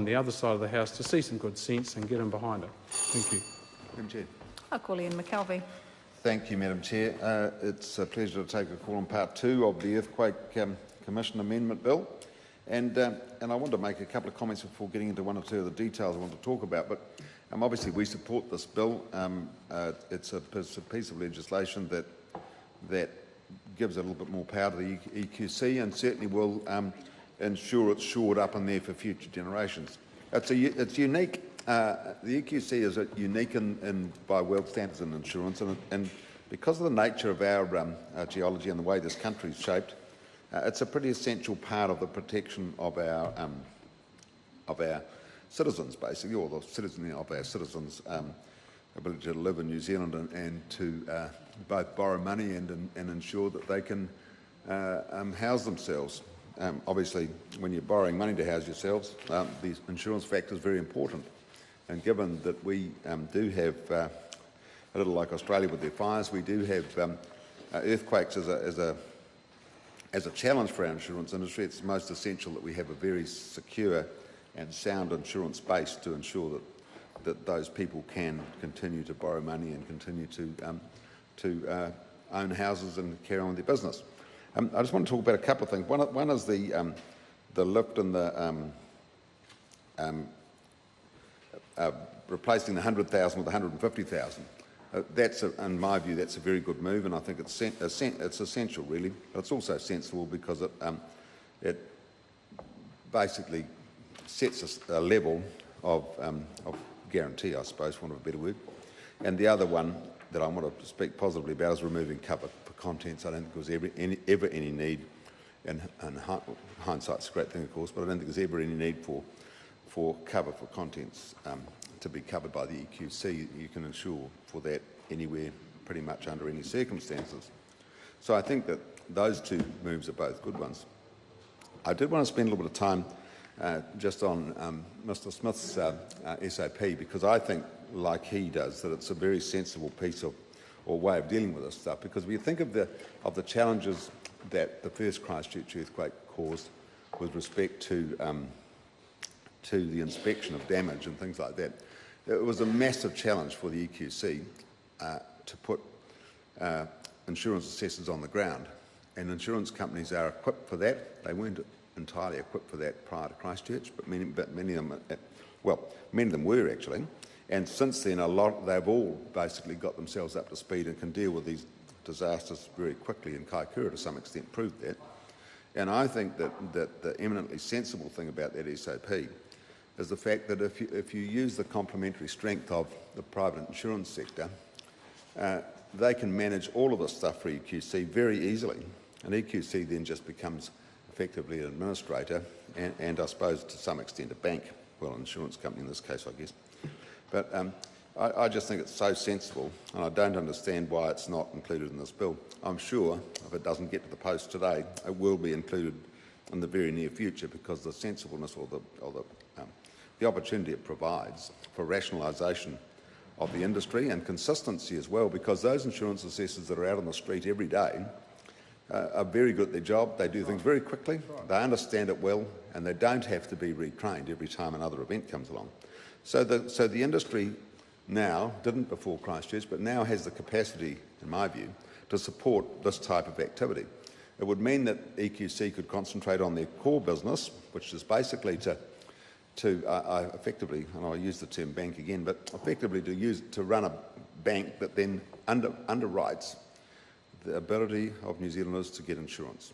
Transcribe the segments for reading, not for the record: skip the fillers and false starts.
on the other side of the House to see some good sense and get in behind it. Thank you. Madam Chair. I'll call in McKelvie. Thank you, Madam Chair. It's a pleasure to take a call on part 2 of the Earthquake Commission Amendment Bill. And I want to make a couple of comments before getting into one or two of the details I want to talk about. But obviously we support this bill. It's a piece of legislation that gives a little bit more power to the EQC and certainly will ensure it's shored up in there for future generations. It's unique. The EQC is unique by world standards in insurance, and because of the nature of our geology and the way this country is shaped, it's a pretty essential part of the protection of our citizens, basically, or the citizenry of our citizens' ability to live in New Zealand and to both borrow money and ensure that they can house themselves. Obviously, when you're borrowing money to house yourselves, the insurance factor is very important. And given that we do have, a little like Australia with their fires, we do have earthquakes as a challenge for our insurance industry. It's most essential that we have a very secure and sound insurance base to ensure that those people can continue to borrow money and continue to own houses and carry on with their business. I just want to talk about a couple of things. One is the lift in the replacing the 100,000 with 150,000. That's, in my view, that's a very good move, and I think it's essential, really. But it's also sensible because it basically sets a level of guarantee, I suppose, for want of a better word. And the other one that I want to speak positively about is removing cover for contents. I don't think there was ever any need, and hindsight's a great thing, of course, but I don't think there's ever any need for cover for contents to be covered by the EQC. You can insure for that anywhere, pretty much under any circumstances. So I think that those two moves are both good ones. I did want to spend a little bit of time just on Mr Smith's SOP, because I think, like he does, that it's a very sensible piece of or way of dealing with this stuff. Because if you think of the challenges that the first Christchurch earthquake caused with respect to the inspection of damage and things like that, it was a massive challenge for the EQC to put insurance assessors on the ground, and insurance companies are equipped for that. They weren't entirely equipped for that prior to Christchurch, but many of them were actually. And since then, they've all basically got themselves up to speed and can deal with these disasters very quickly, and Kaikoura to some extent proved that. And I think that the eminently sensible thing about that SOP is the fact that if you use the complementary strength of the private insurance sector, they can manage all of this stuff for EQC very easily. And EQC then just becomes effectively an administrator and I suppose to some extent a bank, well, an insurance company in this case, I guess. But I just think it's so sensible, and I don't understand why it's not included in this bill. I'm sure if it doesn't get to the post today, it will be included in the very near future, because the sensibleness or the opportunity it provides for rationalisation of the industry and consistency as well, because those insurance assessors that are out on the street every day are very good at their job. They do things very quickly, they understand it well, and they don't have to be retrained every time another event comes along. So the industry now, didn't before Christchurch, but now has the capacity, in my view, to support this type of activity. It would mean that EQC could concentrate on their core business, which is basically to effectively, and I'll use the term bank again, but effectively to run a bank that then underwrites the ability of New Zealanders to get insurance.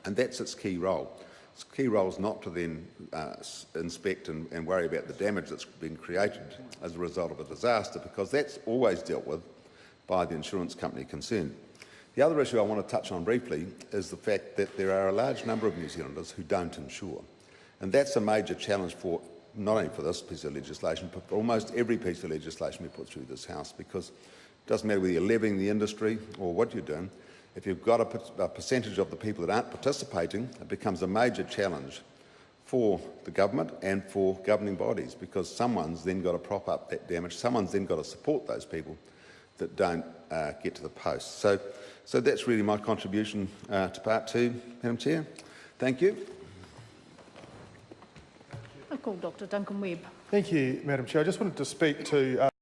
And that's its key role. Its key role is not to then inspect and worry about the damage that's been created as a result of a disaster, because that's always dealt with by the insurance company concerned. The other issue I want to touch on briefly is the fact that there are a large number of New Zealanders who don't insure. And that's a major challenge for not only for this piece of legislation, but for almost every piece of legislation we put through this House, because it doesn't matter whether you're levying the industry or what you're doing. If you've got a percentage of the people that aren't participating, it becomes a major challenge for the government and for governing bodies, because someone's then got to prop up that damage, someone's then got to support those people that don't get to the post. So that's really my contribution to part 2, Madam Chair. Thank you. I'll call Dr Duncan Webb. Thank you, Madam Chair. I just wanted to speak to